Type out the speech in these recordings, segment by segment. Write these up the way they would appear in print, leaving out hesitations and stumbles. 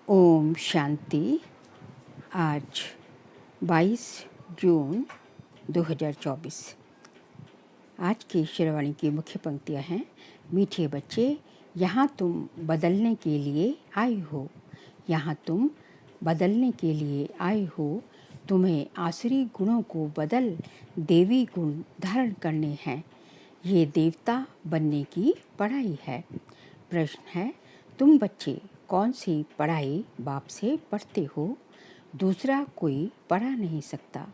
ओम शांति। आज 22 जून 2024। आज की शेरवाणी की मुख्य पंक्तियाँ हैं। मीठे बच्चे, यहाँ तुम बदलने के लिए आए हो। यहाँ तुम बदलने के लिए आए हो। तुम्हें आसुरी गुणों को बदल देवी गुण धारण करने हैं। ये देवता बनने की पढ़ाई है। प्रश्न है, तुम बच्चे कौन सी पढ़ाई बाप से पढ़ते हो? दूसरा कोई पढ़ा नहीं सकता।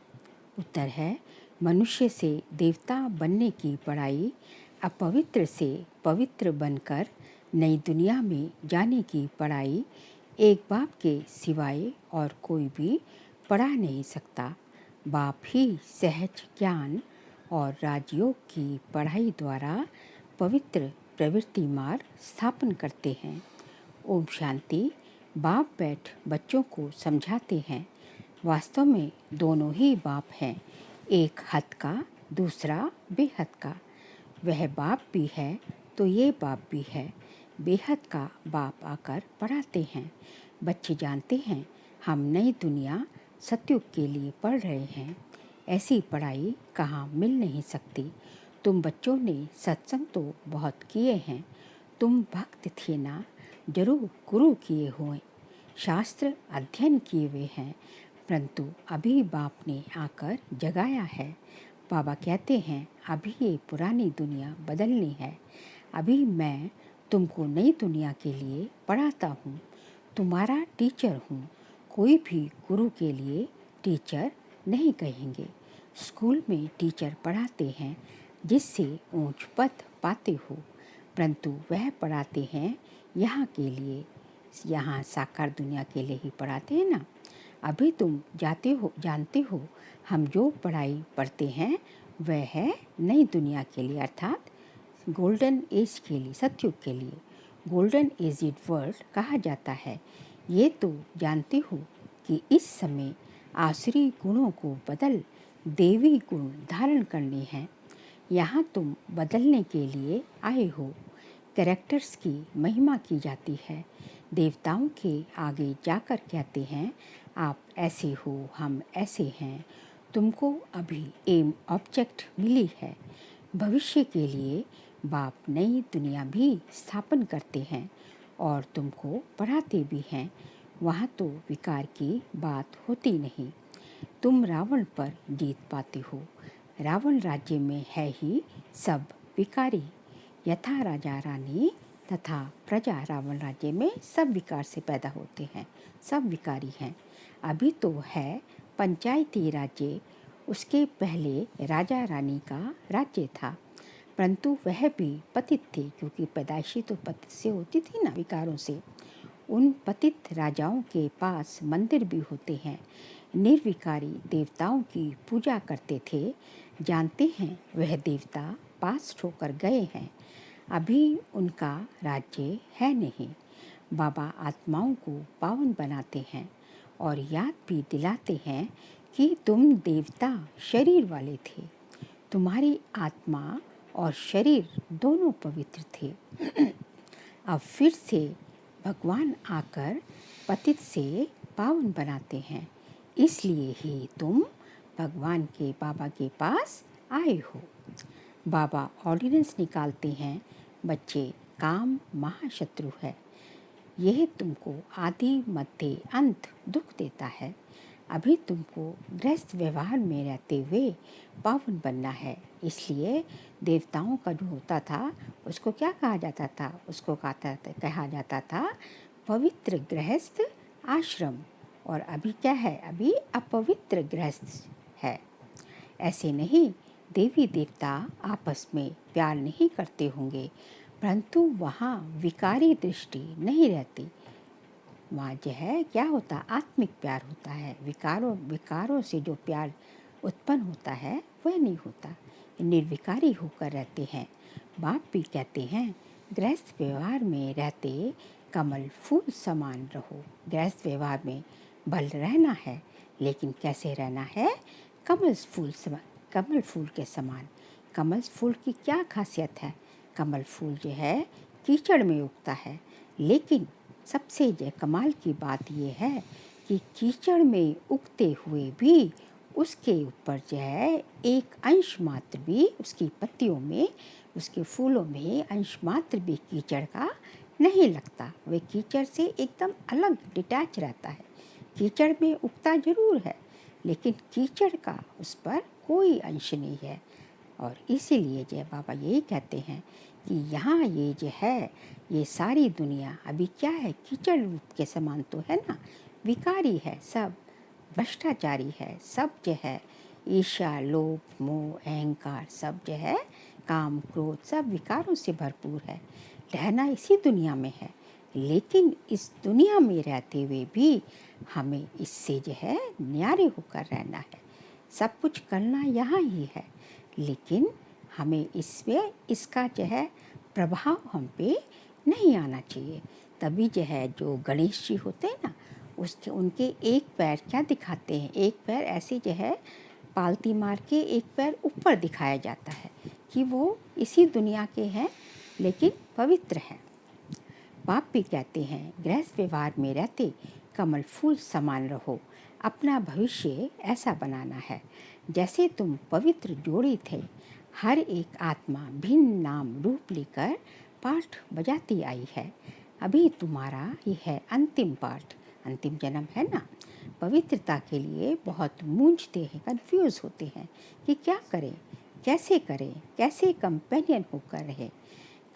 उत्तर है, मनुष्य से देवता बनने की पढ़ाई, अपवित्र से पवित्र बनकर नई दुनिया में जाने की पढ़ाई एक बाप के सिवाय और कोई भी पढ़ा नहीं सकता। बाप ही सहज ज्ञान और राजयोग की पढ़ाई द्वारा पवित्र प्रवृत्ति मार्ग स्थापन करते हैं। ओम शांति। बाप बैठ बच्चों को समझाते हैं। वास्तव में दोनों ही बाप हैं, एक हद का, दूसरा बेहद का। वह बाप भी है तो ये बाप भी है। बेहद का बाप आकर पढ़ाते हैं। बच्चे जानते हैं हम नई दुनिया सतयुग के लिए पढ़ रहे हैं। ऐसी पढ़ाई कहाँ मिल नहीं सकती। तुम बच्चों ने सत्संग तो बहुत किए हैं। तुम भक्त थे ना, जरूर गुरु किए हुए, शास्त्र अध्ययन किए हुए हैं, परंतु अभी बाप ने आकर जगाया है। बाबा कहते हैं अभी ये पुरानी दुनिया बदलनी है। अभी मैं तुमको नई दुनिया के लिए पढ़ाता हूँ, तुम्हारा टीचर हूँ। कोई भी गुरु के लिए टीचर नहीं कहेंगे। स्कूल में टीचर पढ़ाते हैं जिससे ऊंच पद पाते हो, परंतु वह पढ़ाते हैं यहाँ के लिए, यहाँ साकार दुनिया के लिए ही पढ़ाते हैं ना। अभी तुम जानते हो हम जो पढ़ाई पढ़ते हैं वह है नई दुनिया के लिए, अर्थात गोल्डन एज के लिए, सतयुग के लिए। गोल्डन एजिड वर्ल्ड कहा जाता है। ये तो जानते हो कि इस समय आसुरी गुणों को बदल देवी गुण धारण करने हैं। यहाँ तुम बदलने के लिए आए हो। कैरेक्टर्स की महिमा की जाती है। देवताओं के आगे जाकर कहते हैं आप ऐसे हो, हम ऐसे हैं। तुमको अभी एम ऑब्जेक्ट मिली है। भविष्य के लिए बाप नई दुनिया भी स्थापन करते हैं और तुमको पढ़ाते भी हैं। वहाँ तो विकार की बात होती नहीं। तुम रावण पर जीत पाते हो। रावण राज्य में है ही सब विकारी। यथा राजा रानी तथा प्रजा रावण राज्य में सब विकार से पैदा होते हैं, सब विकारी हैं। अभी तो है पंचायती राज्य, उसके पहले राजा रानी का राज्य था, परंतु वह भी पतित थे, क्योंकि पैदाइशी तो पतित से होती थी ना, विकारों से। उन पतित राजाओं के पास मंदिर भी होते हैं। निर्विकारी देवताओं की पूजा करते थे। जानते हैं वह देवता पास होकर गए हैं, अभी उनका राज्य है नहीं। बाबा आत्माओं को पावन बनाते हैं और याद भी दिलाते हैं कि तुम देवता शरीर वाले थे। तुम्हारी आत्मा और शरीर दोनों पवित्र थे। अब फिर से भगवान आकर पतित से पावन बनाते हैं। इसलिए ही तुम भगवान के बाबा के पास आए हो। बाबा ऑर्डिनेंस निकालते हैं, बच्चे काम महाशत्रु है। यह तुमको आदि मध्य अंत दुख देता है। अभी तुमको गृहस्थ व्यवहार में रहते हुए पावन बनना है। इसलिए देवताओं का जो होता था उसको क्या कहा जाता था? उसको कहा जाता था पवित्र गृहस्थ आश्रम। और अभी क्या है? अभी अपवित्र गृहस्थ है। ऐसे नहीं, देवी देवता आपस में प्यार नहीं करते होंगे, परंतु वहाँ विकारी दृष्टि नहीं रहती। वहाँ जो है क्या होता? आत्मिक प्यार होता है। विकारों से जो प्यार उत्पन्न होता है वह नहीं होता। निर्विकारी होकर रहते हैं। बाप भी कहते हैं गृहस्थ व्यवहार में रहते कमल फूल समान रहो। गृहस्थ व्यवहार में बल रहना है, लेकिन कैसे रहना है? कमल फूल के समान। कमल फूल की क्या खासियत है? कमल फूल जो है कीचड़ में उगता है, लेकिन सबसे जो कमाल की बात ये है कि कीचड़ में उगते हुए भी उसके ऊपर जो है एक अंश मात्र भी, उसकी पत्तियों में, उसके फूलों में अंश मात्र भी कीचड़ का नहीं लगता। वे कीचड़ से एकदम अलग डिटैच रहता है। कीचड़ में उगता जरूर है, लेकिन कीचड़ का उस पर कोई अंश नहीं है। और इसीलिए जो बाबा यही कहते हैं कि यहाँ ये जो है, ये सारी दुनिया अभी क्या है, कीचड़ रूप के समान तो है ना, विकारी है, सब भ्रष्टाचारी है, सब जो है ईर्ष्या, लोभ, मोह, अहंकार, सब जो है काम, क्रोध, सब विकारों से भरपूर है। रहना इसी दुनिया में है, लेकिन इस दुनिया में रहते हुए भी हमें इससे जो है न्यारे होकर रहना है। सब कुछ करना यहाँ ही है, लेकिन हमें इसमें इसका जो है प्रभाव हम पे नहीं आना चाहिए। तभी जो है जो गणेश जी होते हैं ना, उसके उनके एक पैर क्या दिखाते हैं, एक पैर ऐसे जो है पालती मार के एक पैर ऊपर दिखाया जाता है कि वो इसी दुनिया के हैं, लेकिन पवित्र हैं। बाप भी कहते हैं, गृहस्थ व्यवहार में रहते कमल फूल समान रहो, अपना भविष्य ऐसा बनाना है जैसे तुम पवित्र जोड़े थे। हर एक आत्मा भिन्न नाम रूप लेकर पाठ बजाती आई है। अभी तुम्हारा ये है अंतिम पाठ, अंतिम जन्म है ना। पवित्रता के लिए बहुत मूंझते हैं, कंफ्यूज होते हैं कि क्या करें, कैसे कंपेनियन होकर रहे।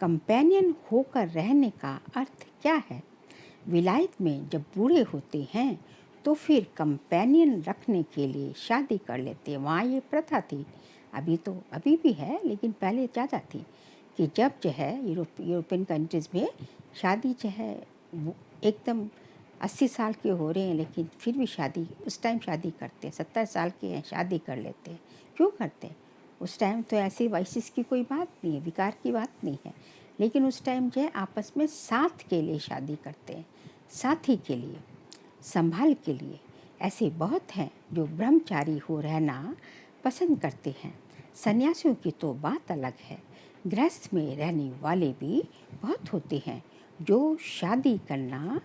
कंपेनियन होकर रहने का अर्थ क्या है? विलायत में जब बूढ़े होते हैं तो फिर कंपेनियन रखने के लिए शादी कर लेते हैं। वहाँ ये प्रथा थी, अभी भी है, लेकिन पहले ज़्यादा थी कि जब जो है यूरोपियन कंट्रीज़ में शादी जो है एकदम 80 साल के हो रहे हैं, लेकिन फिर भी शादी उस टाइम शादी करते हैं। 70 साल के हैं, शादी कर लेते हैं। क्यों करते हैं? उस टाइम तो ऐसे वाइसिस की कोई बात नहीं है, विकार की बात नहीं है, लेकिन उस टाइम जो है आपस में साथ के लिए शादी करते हैं, साथी के लिए, संभाल के लिए। ऐसे बहुत हैं जो ब्रह्मचारी हो रहना पसंद करते हैं। सन्यासियों की तो बात अलग है। गृहस्थ में रहने वाले भी बहुत होते हैं जो शादी करना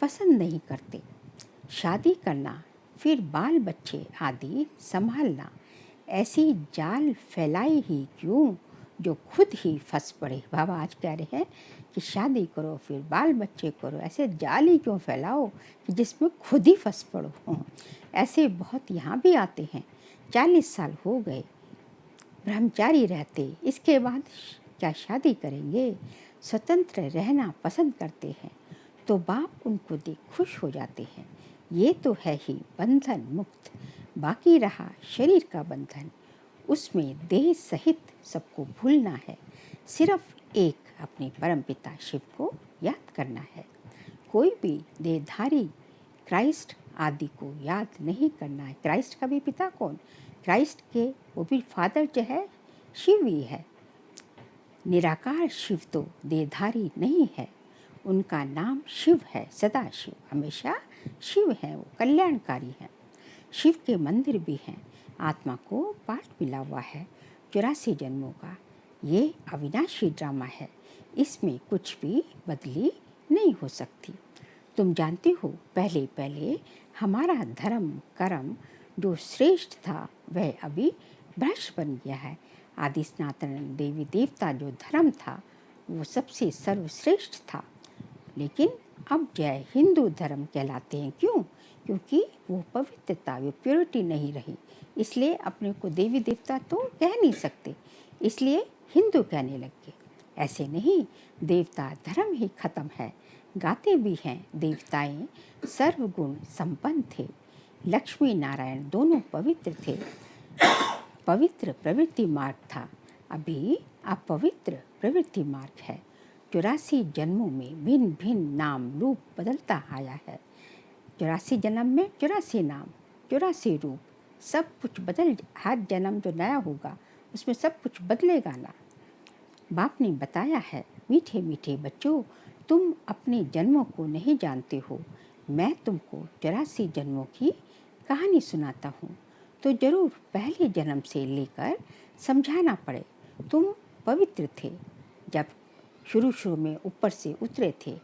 पसंद नहीं करते। शादी करना, फिर बाल बच्चे आदि संभालना, ऐसी जाल फैलाई ही क्यों जो खुद ही फंस पड़े। बाबा आज कह रहे हैं कि शादी करो, फिर बाल बच्चे करो, ऐसे जाल ही क्यों फैलाओ कि जिसमें खुद ही फंस पड़ो। ऐसे बहुत यहाँ भी आते हैं। 40 साल हो गए ब्रह्मचारी रहते, इसके बाद क्या शादी करेंगे? स्वतंत्र रहना पसंद करते हैं तो बाप उनको देख खुश हो जाते हैं। ये तो है ही बंधन मुक्त। बाकी रहा शरीर का बंधन, उसमें देह सहित सबको भूलना है। सिर्फ एक अपने परमपिता शिव को याद करना है। कोई भी देहधारी क्राइस्ट आदि को याद नहीं करना है। क्राइस्ट का भी पिता कौन? क्राइस्ट के वो भी फादर जो है शिव ही है। निराकार शिव तो देहधारी नहीं है, उनका नाम शिव है, सदा शिव, हमेशा शिव है, वो कल्याणकारी हैं। शिव के मंदिर भी हैं। आत्मा को पाठ मिला हुआ है 84 जन्मों का। ये अविनाशी ड्रामा है, इसमें कुछ भी बदली नहीं हो सकती। तुम जानते हो, पहले पहले हमारा धर्म कर्म जो श्रेष्ठ था वह अभी भ्रष्ट बन गया है। आदि सनातन देवी देवता जो धर्म था वो सबसे सर्वश्रेष्ठ था, लेकिन अब जय हिंदू धर्म कहलाते हैं। क्यों? क्योंकि वो पवित्रता, वो प्योरिटी नहीं रही, इसलिए अपने को देवी देवता तो कह नहीं सकते, इसलिए हिंदू कहने लग गए। ऐसे नहीं, देवता धर्म ही खत्म है। गाते भी हैं देवताएं सर्वगुण संपन्न थे, लक्ष्मी नारायण दोनों पवित्र थे। पवित्र प्रवृत्ति मार्ग था, अभी अपवित्र प्रवृत्ति मार्ग है। 84 जन्मों में भिन्न भिन्न नाम रूप बदलता आया है। 84 जन्म में 84 नाम, 84 रूप, सब कुछ बदल, हर जन्म जो नया होगा उसमें सब कुछ बदलेगा ना। बाप ने बताया है, मीठे मीठे बच्चों, तुम अपने जन्मों को नहीं जानते हो। मैं तुमको 84 जन्मों की कहानी सुनाता हूँ, तो जरूर पहले जन्म से लेकर समझाना पड़े। तुम पवित्र थे जब शुरू में ऊपर से उतरे थे,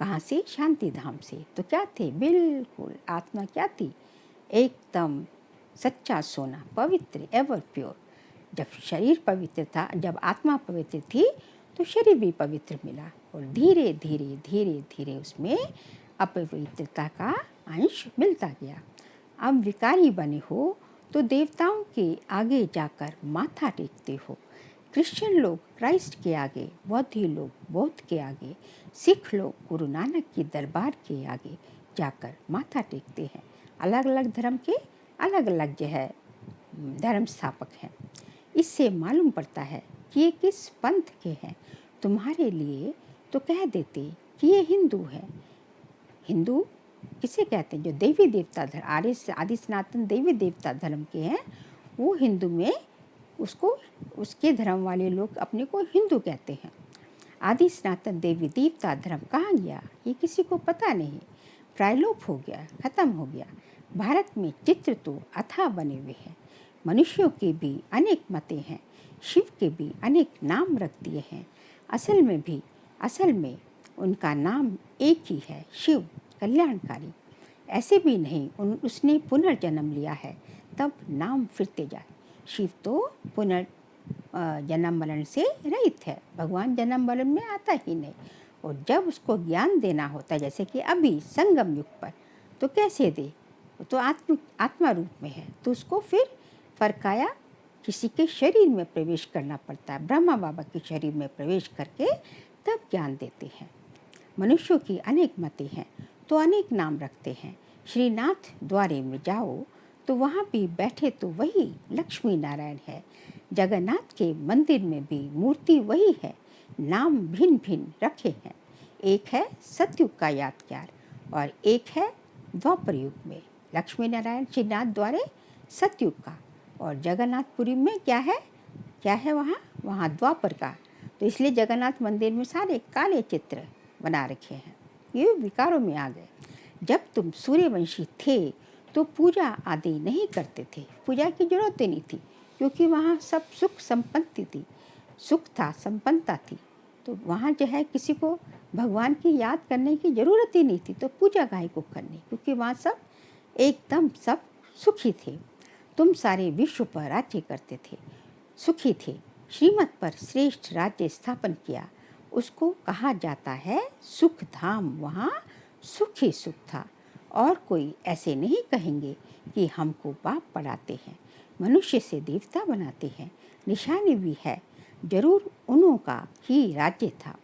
कहाँ से? शांति धाम से। तो क्या थे? बिल्कुल आत्मा क्या थी? एकदम सच्चा सोना, पवित्र, एवर प्योर। जब शरीर पवित्र था, जब आत्मा पवित्र थी, तो शरीर भी पवित्र मिला और धीरे धीरे धीरे धीरे उसमें अपवित्रता का अंश मिलता गया। अब विकारी बने हो तो देवताओं के आगे जाकर माथा टेकते हो। क्रिश्चियन लोग क्राइस्ट के आगे, बौद्धी लोग बौद्ध के आगे, सिख लोग गुरु नानक की दरबार के आगे जाकर माथा टेकते हैं। अलग अलग धर्म के अलग अलग जो है धर्म स्थापक हैं। इससे मालूम पड़ता है कि ये किस पंथ के हैं। तुम्हारे लिए तो कह देते कि ये हिंदू है। हिंदू किसे कहते हैं? जो देवी देवता धर्म, आदि सनातन देवी देवता धर्म के हैं, वो हिंदू में उसको, उसके धर्म वाले लोग अपने को हिंदू कहते हैं। आदि सनातन देवी देवता धर्म कहाँ गया ये किसी को पता नहीं। प्रायलोप हो गया, खत्म हो गया। भारत में चित्र तो अथाह बने हुए हैं। मनुष्यों के भी अनेक मतें हैं, शिव के भी अनेक नाम रख दिए हैं। असल में उनका नाम एक ही है, शिव, कल्याणकारी। ऐसे भी नहीं उसने पुनर्जन्म लिया है तब नाम फिरते जाए। शिव तो जन्म मरण से रहित है, भगवान जन्म मरण में आता ही नहीं। और जब उसको ज्ञान देना होता है, जैसे कि अभी संगम युग पर, तो कैसे दे? तो आत्मा रूप में है, तो उसको फिर फरकाया किसी के शरीर में प्रवेश करना पड़ता है। ब्रह्मा बाबा के शरीर में प्रवेश करके तब ज्ञान देते हैं। मनुष्यों की अनेक मतें हैं तो अनेक नाम रखते हैं। श्रीनाथ द्वारे में जाओ तो वहाँ भी बैठे तो वही लक्ष्मी नारायण है। जगन्नाथ के मंदिर में भी मूर्ति वही है, नाम भिन्न भिन्न रखे हैं। एक है सतयुग का यादगार और एक है द्वापर युग में। लक्ष्मी नारायण श्रीनाथ द्वारे सतयुग का, और जगन्नाथपुरी में क्या है वहाँ द्वापर का। तो इसलिए जगन्नाथ मंदिर में सारे काले चित्र बना रखे हैं। ये विकारों में आ गए। जब तुम सूर्यवंशी थे तो पूजा आदि नहीं करते थे, पूजा की जरूरत ही नहीं थी, क्योंकि वहाँ सब सुख संपत्ति थी, सुख था, संपन्नता थी। तो वहाँ जो है किसी को भगवान की याद करने की जरूरत ही नहीं थी, तो पूजा काहे को करनी, क्योंकि वहाँ सब एकदम सब सुखी थे। तुम सारे विश्व पर राज्य करते थे, सुखी थे। श्रीमत पर श्रेष्ठ राज्य स्थापन किया, उसको कहा जाता है सुख धाम। वहाँ सुख ही सुख था, और कोई ऐसे नहीं कहेंगे कि हमको पाप पढ़ाते हैं, मनुष्य से देवता बनाते हैं। निशानी भी है, जरूर उन्हों का ही राज्य था।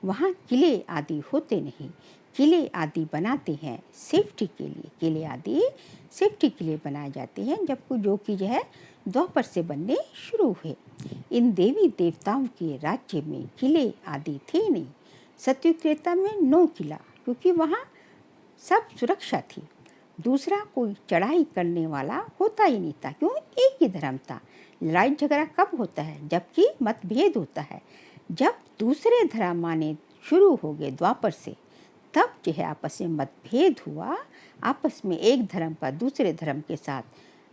वहाँ किले आदि होते नहीं, किले आदि बनाते हैं सेफ्टी के लिए। किले आदि सेफ्टी के लिए बनाए जाते हैं, जबकि जो कि जो है द्वापर से बनने शुरू हुए। इन देवी देवताओं के राज्य में किले आदि थे नहीं। सतयुग त्रेता में 9 किला, क्योंकि वहाँ सब सुरक्षा थी। दूसरा कोई चढ़ाई करने वाला होता ही नहीं था, क्यों? एक ही धर्म था। लड़ाई झगड़ा कब होता है? जबकि मतभेद होता है। जब दूसरे धर्म माने शुरू हो गए द्वापर से, तब जो है आपस में मतभेद हुआ, आपस में एक धर्म का दूसरे धर्म के साथ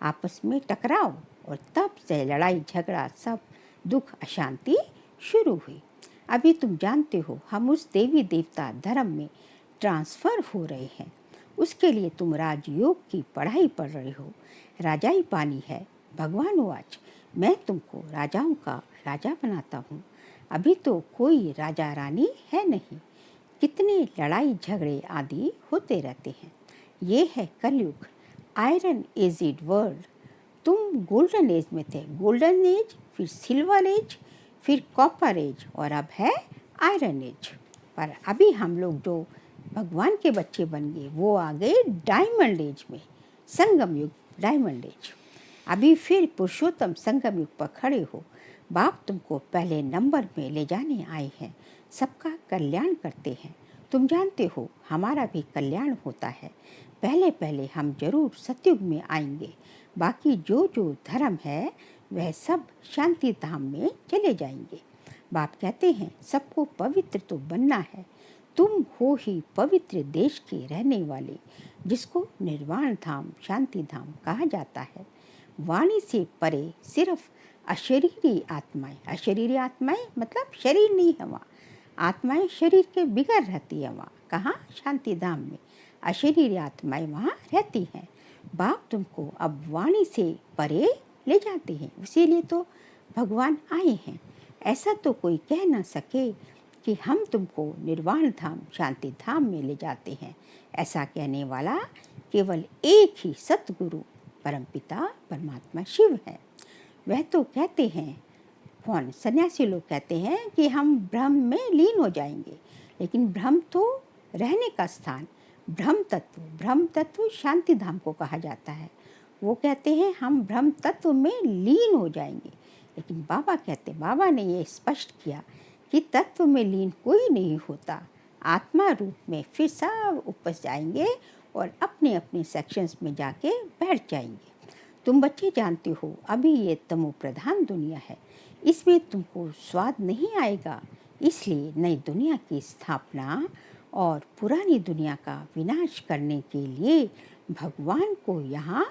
आपस में टकराव, और तब से लड़ाई झगड़ा सब दुख अशांति शुरू हुई। अभी तुम जानते हो हम उस देवी देवता धर्म में ट्रांसफ़र हो रहे हैं। उसके लिए तुम राजयोग की पढ़ाई पढ़ रहे हो। राजाई पानी है। भगवान वाच, मैं तुमको राजाओं का राजा बनाता हूँ। अभी तो कोई राजा रानी है नहीं, कितने लड़ाई झगड़े आदि होते रहते हैं। ये है कलयुग, आयरन एजिड वर्ल्ड। तुम गोल्डन एज में थे, गोल्डन एज, फिर सिल्वर एज, फिर कॉपर एज, और अब है आयरन एज। पर अभी हम लोग जो भगवान के बच्चे बन गए, वो आ गए डायमंड एज में, संगम युग, डायमंड एज। अभी फिर पुरुषोत्तम संगम युग पर खड़े हो। बाप तुमको पहले नंबर में ले जाने आए हैं, सबका कल्याण करते हैं। तुम जानते हो हमारा भी कल्याण होता है। पहले पहले हम जरूर सतयुग में आएंगे, बाकी जो जो धर्म है वह सब शांति धाम में चले जाएंगे। बाप कहते हैं सबको पवित्र तो बनना है। तुम हो ही पवित्र देश के रहने वाले, जिसको निर्वाण धाम, शांति धाम कहा जाता है। वाणी से परे सिर्फ अशरीरी आत्माएं, अशरीरी आत्माएं मतलब शरीर नहीं है वहाँ, आत्माएं शरीर के बिगड़ रहती है वहाँ, कहाँ? शांति धाम में अशरीरी आत्माएं वहाँ रहती हैं। बाप तुमको अब वाणी से परे ले जाते हैं, इसीलिए तो भगवान आए हैं। ऐसा तो कोई कह ना सके कि हम तुमको निर्वाण धाम शांति धाम में ले जाते हैं। ऐसा कहने वाला केवल एक ही सतगुरु परमपिता परमात्मा शिव है। वह तो कहते हैं, कौन? सन्यासी लोग कहते हैं कि हम ब्रह्म में लीन हो जाएंगे, लेकिन ब्रह्म तो रहने का स्थान, ब्रह्म तत्व शांति धाम को कहा जाता है। वो कहते हैं हम ब्रह्म तत्व में लीन हो जाएंगे, लेकिन बाबा ने ये स्पष्ट किया कि तत्व में लीन कोई नहीं होता। आत्मा रूप में फिर सब उपस जाएंगे और अपने अपने सेक्शंस में जाके बैठ जाएंगे। तुम बच्चे जानते हो अभी ये तमो प्रधान दुनिया है, इसमें तुमको स्वाद नहीं आएगा, इसलिए नई दुनिया की स्थापना और पुरानी दुनिया का विनाश करने के लिए भगवान को यहाँ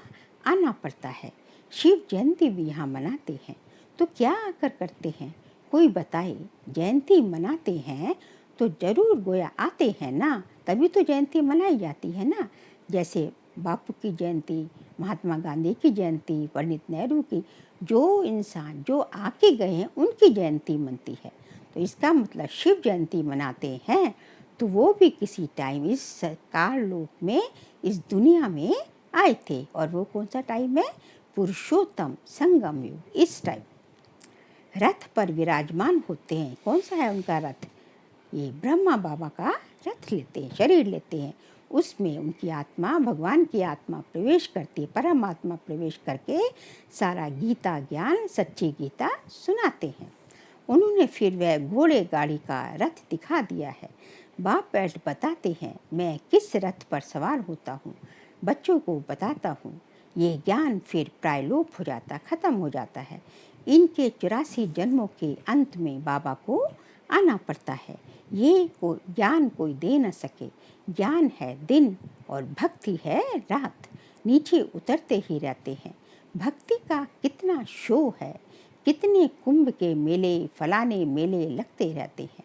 आना पड़ता है। शिव जयंती भी यहाँ मनाते हैं, तो क्या आकर करते हैं? कोई बताए। जयंती मनाते हैं तो जरूर गोया आते हैं ना, तभी तो जयंती मनाई जाती है ना। जैसे बापू की जयंती, महात्मा गांधी की जयंती, पंडित नेहरू की, जो इंसान जो आके गए हैं उनकी जयंती मनती है। तो इसका मतलब शिव जयंती मनाते हैं तो वो भी किसी टाइम इस काल लोक में, इस दुनिया में आए थे। और वो कौन सा टाइम है? पुरुषोत्तम संगम युग। इस टाइम रथ पर विराजमान होते हैं। कौन सा है उनका रथ? ये ब्रह्मा बाबा का रथ लेते हैं, शरीर लेते हैं, उसमें उनकी आत्मा, भगवान की आत्मा प्रवेश करती है, परमात्मा प्रवेश करके सारा गीता ज्ञान, सच्ची गीता सुनाते हैं। उन्होंने फिर वह घोड़े गाड़ी का रथ दिखा दिया है। बाप बैठ बताते हैं मैं किस रथ पर सवार होता हूँ, बच्चों को बताता हूँ। ये ज्ञान फिर प्रायलोप हो जाता, खत्म हो जाता है। इनके 84 जन्मों के अंत में बाबा को आना पड़ता है। ये ज्ञान कोई दे न सके। ज्ञान है दिन और भक्ति है रात, नीचे उतरते ही रहते हैं। भक्ति का कितना शो है, कितने कुंभ के मेले, फलाने मेले लगते रहते हैं।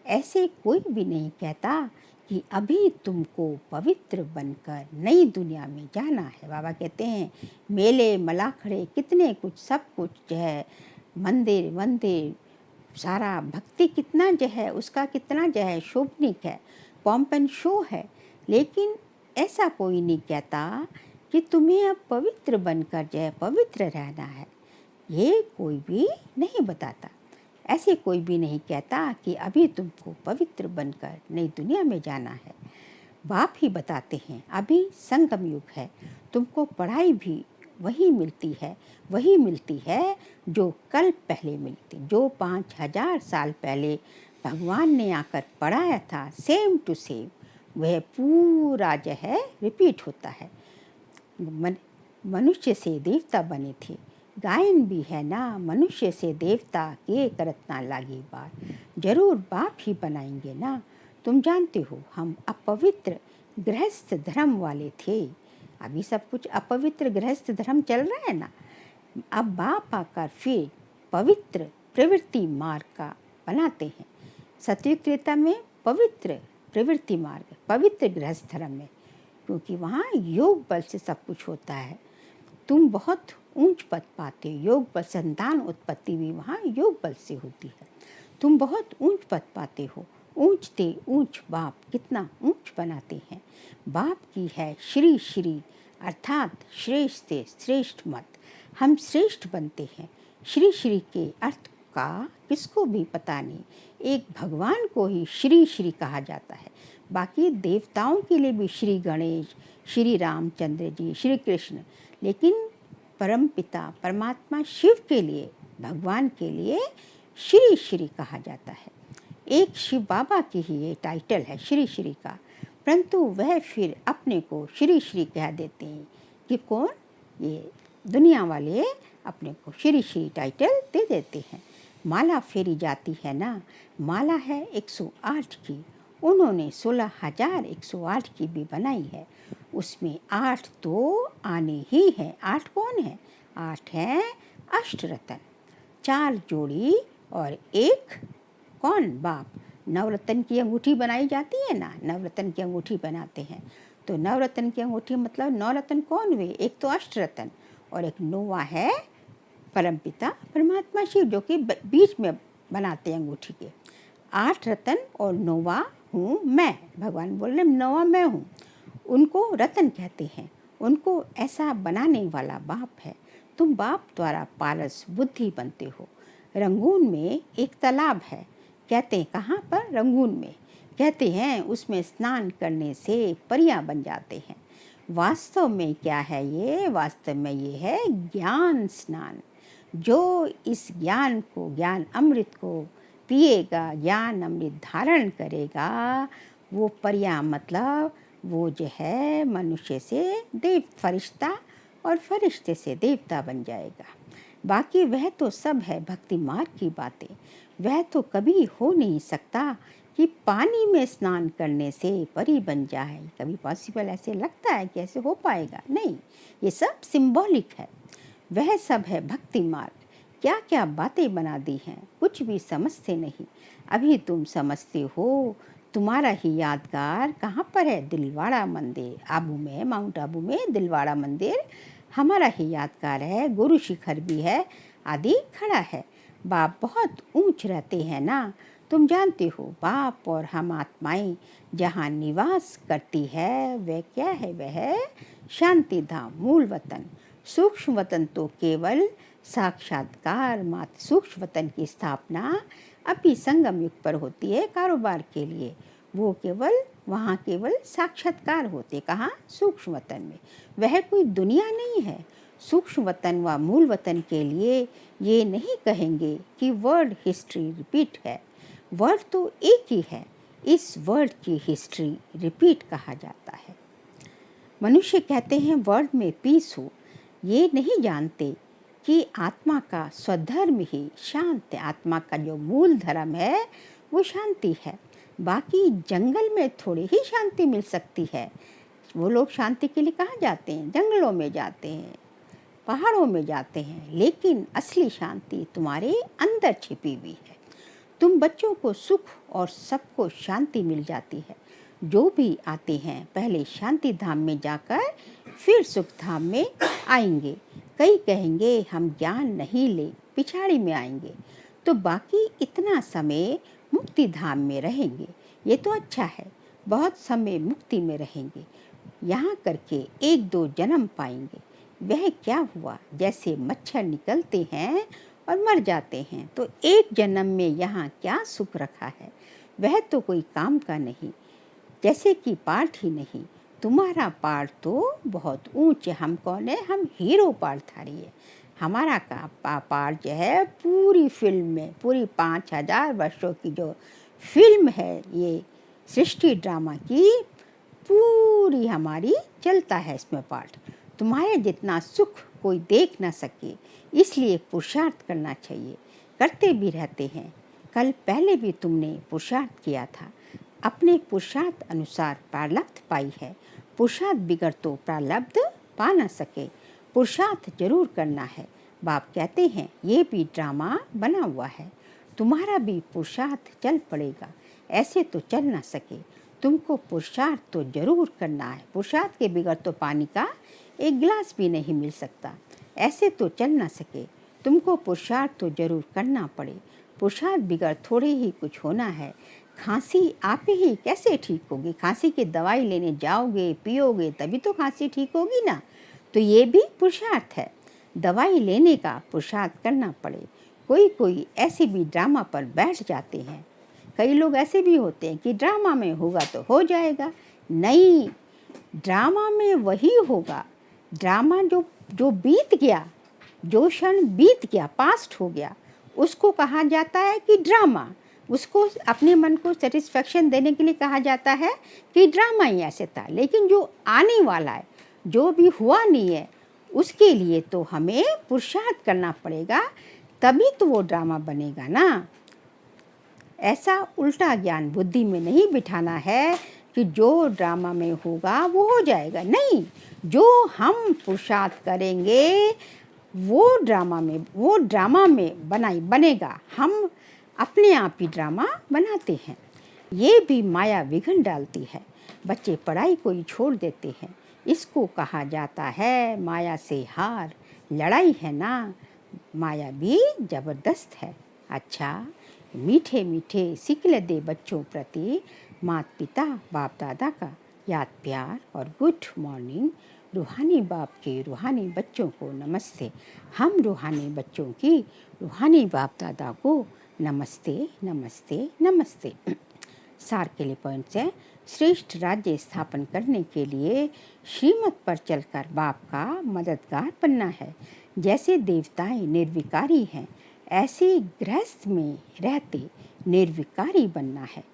ऐसे कोई भी नहीं कहता कि अभी तुमको पवित्र बनकर नई दुनिया में जाना है। बाबा कहते हैं मेले मलाखड़े कितने कुछ, सब कुछ जो है, मंदिर वंदिर, सारा भक्ति कितना जो है, उसका कितना जो है शोभनिक है, पॉम्प एंड शो है। लेकिन ऐसा कोई नहीं कहता कि तुम्हें अब पवित्र बनकर जो है पवित्र रहना है, ये कोई भी नहीं बताता। ऐसे कोई भी नहीं कहता कि अभी तुमको पवित्र बनकर नई दुनिया में जाना है। बाप ही बताते हैं अभी संगम युग है, तुमको पढ़ाई भी वही मिलती है जो कल पहले मिलती, जो 5000 साल पहले भगवान ने आकर पढ़ाया था, सेम टू सेम वह पूरा जो है रिपीट होता है। मनुष्य से देवता बने थे, गायन भी है ना, मनुष्य से देवता के करत ना लागी बार, जरूर बाप ही बनाएंगे ना। तुम जानते हो हम अपवित्र गृहस्थ धर्म वाले थे, अभी सब कुछ अपवित्र गृहस्थ धर्म चल रहा है ना। अब बाप आकर फिर पवित्र प्रवृत्ति मार्ग का बनाते हैं। सतयुग त्रेता में पवित्र प्रवृत्ति मार्ग, पवित्र गृहस्थ धर्म में, क्योंकि वहाँ योग बल से सब कुछ होता है। तुम बहुत ऊंच पद पाते, योग बल, संतान उत्पत्ति भी वहाँ योग बल से होती है। तुम बहुत ऊंच पद पाते हो, ऊंचते ऊंच बाप कितना ऊंच बनाते हैं। बाप की है श्री श्री अर्थात श्रेष्ठ से श्रेष्ठ मत, हम श्रेष्ठ बनते हैं। श्री श्री के अर्थ का किसको भी पता नहीं, एक भगवान को ही श्री श्री कहा जाता है। बाकी देवताओं के लिए भी श्री गणेश, श्री रामचंद्र जी, श्री कृष्ण, लेकिन परम पिता परमात्मा शिव के लिए, भगवान के लिए श्री श्री कहा जाता है। एक शिव बाबा की ही ये टाइटल है श्री श्री का, परंतु वह फिर अपने को श्री श्री कह देते हैं कि कौन? ये दुनिया वाले अपने को श्री श्री टाइटल दे देते हैं। माला फेरी जाती है ना, माला है 108 की, उन्होंने 16,108 की भी बनाई है। उसमें 8 तो आने ही हैं। 8 कौन है? 8 हैं अष्टरतन, 4 जोड़ी और एक कौन? बाप। नवरत्न की अंगूठी बनाई जाती है ना, नवरत्न की अंगूठी बनाते हैं। तो नवरत्न की अंगूठी मतलब 9 रत्न कौन हुए? एक तो अष्टरत्न और एक 9वां है परमपिता परमात्मा शिव, जो कि बीच में बनाते हैं अंगूठी के। 8 रत्न और 9वां हूँ मैं, भगवान बोल रहे 9वां मैं हूँ। उनको रत्न कहते हैं, उनको ऐसा बनाने वाला बाप है। तुम बाप द्वारा पारस बुद्धि बनते हो। रंगून में एक तालाब है, कहते हैं कहाँ पर? रंगून में। कहते हैं उसमें स्नान करने से परियां बन जाते हैं। वास्तव में क्या है ये? वास्तव में ये है ज्ञान स्नान। जो इस ज्ञान को, ज्ञान अमृत को पिएगा, ज्ञान अमृत धारण करेगा, वो परियां मतलब वो जो है मनुष्य से देव फरिश्ता और फरिश्ते से देवता बन जाएगा। बाकी वह तो सब है भक्ति मार्ग की बातें। वह तो कभी हो नहीं सकता कि पानी में स्नान करने से परी बन जाए। कभी पॉसिबल ऐसे लगता है कि ऐसे हो पाएगा? नहीं, ये सब सिंबॉलिक है। वह सब है भक्ति मार्ग। क्या क्या बातें बना दी हैं, कुछ भी समझते नहीं। अभी तुम समझते हो। तुम्हारा ही यादगार कहाँ पर है? दिलवाड़ा मंदिर आबू में, माउंट आबू में दिलवाड़ा मंदिर हमारा ही यादगार है। गुरु शिखर भी है, आदि खड़ा है। बाप बहुत ऊंच रहते हैं ना, तुम जानते हो। बाप और हम आत्माएं जहाँ निवास करती है वह क्या है? वह है शांति धाम, मूल वतन। सूक्ष्म वतन तो केवल साक्षात्कार मात्र। सूक्ष्म वतन की स्थापना अभी संगम युग पर होती है कारोबार के लिए। वो केवल वहाँ केवल साक्षात्कार होते। कहाँ? सूक्ष्म वतन में। वह कोई दुनिया नहीं है। सूक्ष्म वतन व मूल वतन के लिए ये नहीं कहेंगे कि वर्ल्ड हिस्ट्री रिपीट है। वर्ल्ड तो एक ही है, इस वर्ल्ड की हिस्ट्री रिपीट कहा जाता है। मनुष्य कहते हैं वर्ल्ड में पीस हो, ये नहीं जानते कि आत्मा का स्वधर्म ही शांत है। आत्मा का जो मूल धर्म है वो शांति है। बाकी जंगल में थोड़ी ही शांति मिल सकती है। वो लोग शांति के लिए कहाँ जाते हैं? जंगलों में जाते हैं, पहाड़ों में जाते हैं। लेकिन असली शांति तुम्हारे अंदर छिपी हुई है। तुम बच्चों को सुख और सबको शांति मिल जाती है। जो भी आते हैं पहले शांति धाम में जाकर फिर सुख धाम में आएंगे। कई कहेंगे हम ज्ञान नहीं ले, पिछाड़ी में आएंगे, तो बाकी इतना समय मुक्ति धाम में रहेंगे। ये तो अच्छा है, बहुत समय मुक्ति में रहेंगे। यहाँ करके 1-2 जन्म पाएंगे। वह क्या हुआ? जैसे मच्छर निकलते हैं और मर जाते हैं, तो एक जन्म में यहाँ क्या सुख रखा है? वह तो कोई काम का नहीं, जैसे कि पार्ट ही नहीं। तुम्हारा पार्ट तो बहुत ऊंच है। हम कौन है? हम हीरो पार्थधारी है। हमारा का पार्ट जो है पूरी फिल्म में, पूरी 5000 वर्षों की जो फिल्म है, ये सृष्टि ड्रामा की पूरी हमारी चलता है इसमें पार्ट। तुम्हारे जितना सुख कोई देख ना सके, इसलिए पुरुषार्थ करना चाहिए। करते भी रहते हैं। कल पहले भी तुमने पुरुषार्थ किया था, अपने पुरुषार्थ अनुसार प्रारब्ध पाई है। पुरुषार्थ बिगड़ तो प्रारब्ध पा ना सके। पुरुषार्थ जरूर करना है। बाप कहते हैं ये भी ड्रामा बना हुआ है, तुम्हारा भी पुरुषार्थ चल पड़ेगा। ऐसे तो चल ना सके, तुमको पुरुषार्थ तो जरूर करना है। पुरुषार्थ के बिगड़ तो पानी का एक गिलास भी नहीं मिल सकता। ऐसे तो चल ना सके, तुमको पुरुषार्थ तो जरूर करना पड़े। पुरुषार्थ बिगड़ थोड़े ही कुछ होना है। खांसी आप ही कैसे ठीक होगी? खांसी की दवाई लेने जाओगे, पियोगे, तभी तो खांसी ठीक होगी ना। तो ये भी पुरुषार्थ है, दवाई लेने का पुरुषार्थ करना पड़े। कोई कोई ऐसे भी ड्रामा पर बैठ जाते हैं। कई लोग ऐसे भी होते हैं कि ड्रामा में होगा तो हो जाएगा। नहीं, ड्रामा में वही होगा। ड्रामा जो बीत गया, जो क्षण बीत गया, पास्ट हो गया, उसको कहा जाता है कि ड्रामा। उसको अपने मन को सेटिस्फेक्शन देने के लिए कहा जाता है कि ड्रामा ही ऐसे था। लेकिन जो आने वाला है, जो भी हुआ नहीं है, उसके लिए तो हमें पुरुषार्थ करना पड़ेगा, तभी तो वो ड्रामा बनेगा ना। ऐसा उल्टा ज्ञान बुद्धि में नहीं बिठाना है कि जो ड्रामा में होगा वो हो जाएगा। नहीं, जो हम पुरुषार्थ करेंगे वो ड्रामा में बनेगा। हम अपने आप ही ड्रामा बनाते हैं। ये भी माया विघ्न डालती है, बच्चे पढ़ाई को ही छोड़ देते हैं। इसको कहा जाता है माया से हार, लड़ाई है ना, माया भी ज़बरदस्त है। अच्छा, मीठे मीठे सिकल दे बच्चों प्रति माता पिता बाप दादा का याद प्यार और गुड मॉर्निंग। रूहानी बाप के रूहानी बच्चों को नमस्ते। हम रूहानी बच्चों की रूहानी बाप दादा को नमस्ते नमस्ते नमस्ते। सार के लिए पॉइंट्स है, श्रेष्ठ राज्य स्थापन करने के लिए श्रीमत पर चलकर बाप का मददगार बनना है। जैसे देवताएं निर्विकारी हैं, ऐसे गृहस्थ में रहते निर्विकारी बनना है,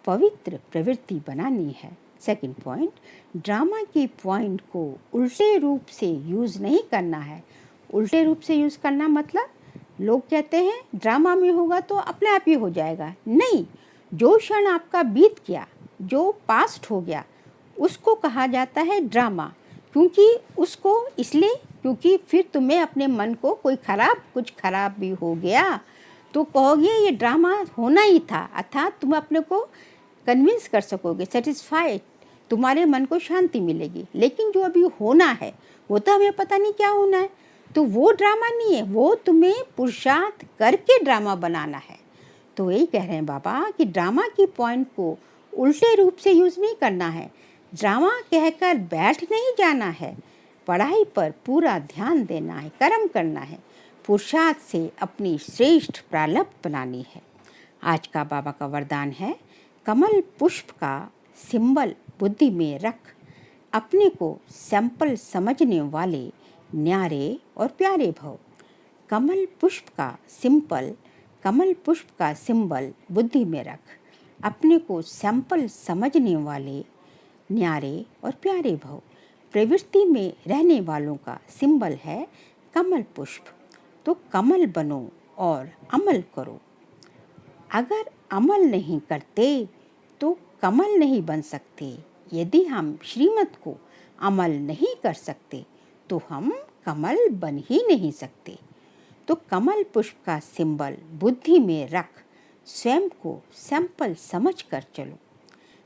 पवित्र प्रवृत्ति बनानी है। सेकंड पॉइंट, ड्रामा की पॉइंट को उल्टे रूप से यूज़ नहीं करना है। उल्टे रूप से यूज़ करना मतलब लोग कहते हैं ड्रामा में होगा तो अपने आप ही हो जाएगा। नहीं, जो क्षण आपका बीत गया, जो पास्ट हो गया, उसको कहा जाता है ड्रामा। क्योंकि उसको इसलिए क्योंकि फिर तुम्हें अपने मन को कुछ खराब भी हो गया तो कहोगे ये ड्रामा होना ही था, अर्थात तुम अपने को कन्विंस कर सकोगे, सेटिस्फाइड, तुम्हारे मन को शांति मिलेगी। लेकिन जो अभी होना है वो तो हमें पता नहीं क्या होना है, तो वो ड्रामा नहीं है, वो तुम्हें पुरुषार्थ करके ड्रामा बनाना है। तो यही कह रहे हैं बाबा कि ड्रामा की पॉइंट को उल्टे रूप से यूज़ नहीं करना है। ड्रामा कहकर बैठ नहीं जाना है, पढ़ाई पर पूरा ध्यान देना है, कर्म करना है, पुरुषार्थ से अपनी श्रेष्ठ प्रारब्ध बनानी है। आज का बाबा का वरदान है, कमल पुष्प का सिंबल बुद्धि में रख, अपने को सैंपल समझने वाले न्यारे और प्यारे भव। कमल पुष्प का सिंबल बुद्धि में रख, अपने को सैंपल समझने वाले न्यारे और प्यारे भव। प्रवृत्ति में रहने वालों का सिंबल है कमल पुष्प, तो कमल बनो और अमल करो। अगर अमल नहीं करते तो कमल नहीं बन सकते। यदि हम श्रीमत को अमल नहीं कर सकते तो हम कमल बन ही नहीं सकते। तो कमल पुष्प का सिंबल बुद्धि में रख, स्वयं को सैंपल समझ कर चलो।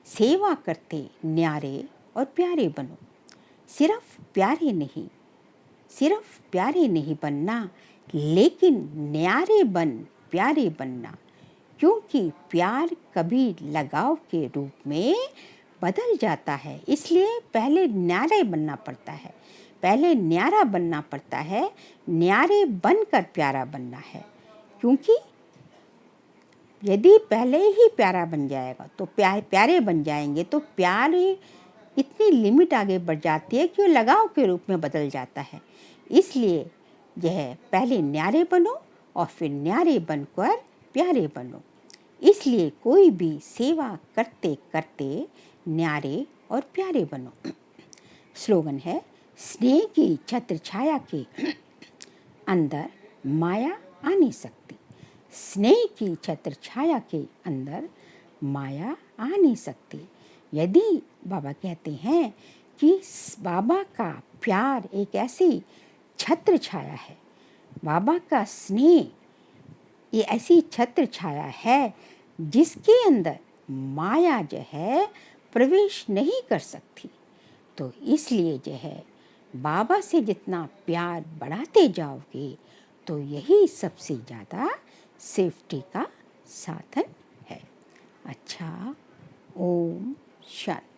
सेवा करते न्यारे और प्यारे बनो। सिर्फ प्यारे नहीं बनना, लेकिन न्यारे बन प्यारे बनना। क्योंकि प्यार कभी लगाव के रूप में बदल जाता है, इसलिए पहले न्यारे बनना पड़ता है, पहले न्यारा बनना पड़ता है, न्यारे बनकर प्यारा बनना है। क्योंकि यदि पहले ही प्यारा बन जाएगा तो प्यारे बन जाएंगे तो प्यार इतनी लिमिट आगे बढ़ जाती है कि वो लगाव के रूप में बदल जाता है। इसलिए यह पहले न्यारे बनो और फिर न्यारे बनकर प्यारे बनो। इसलिए कोई भी सेवा करते करते न्यारे और प्यारे बनो। स्लोगन है, स्नेह की छत्र छाया के अंदर माया आ नहीं सकती। स्नेह की छत्र छाया के अंदर माया आ नहीं सकती। यदि बाबा कहते हैं कि बाबा का प्यार एक ऐसी छत्र छाया है, बाबा का स्नेह ये ऐसी छत्र छाया है जिसके अंदर माया जो है प्रवेश नहीं कर सकती। तो इसलिए जो है बाबा से जितना प्यार बढ़ाते जाओगे तो यही सबसे ज़्यादा सेफ्टी का साधन है। अच्छा, ओम शांति।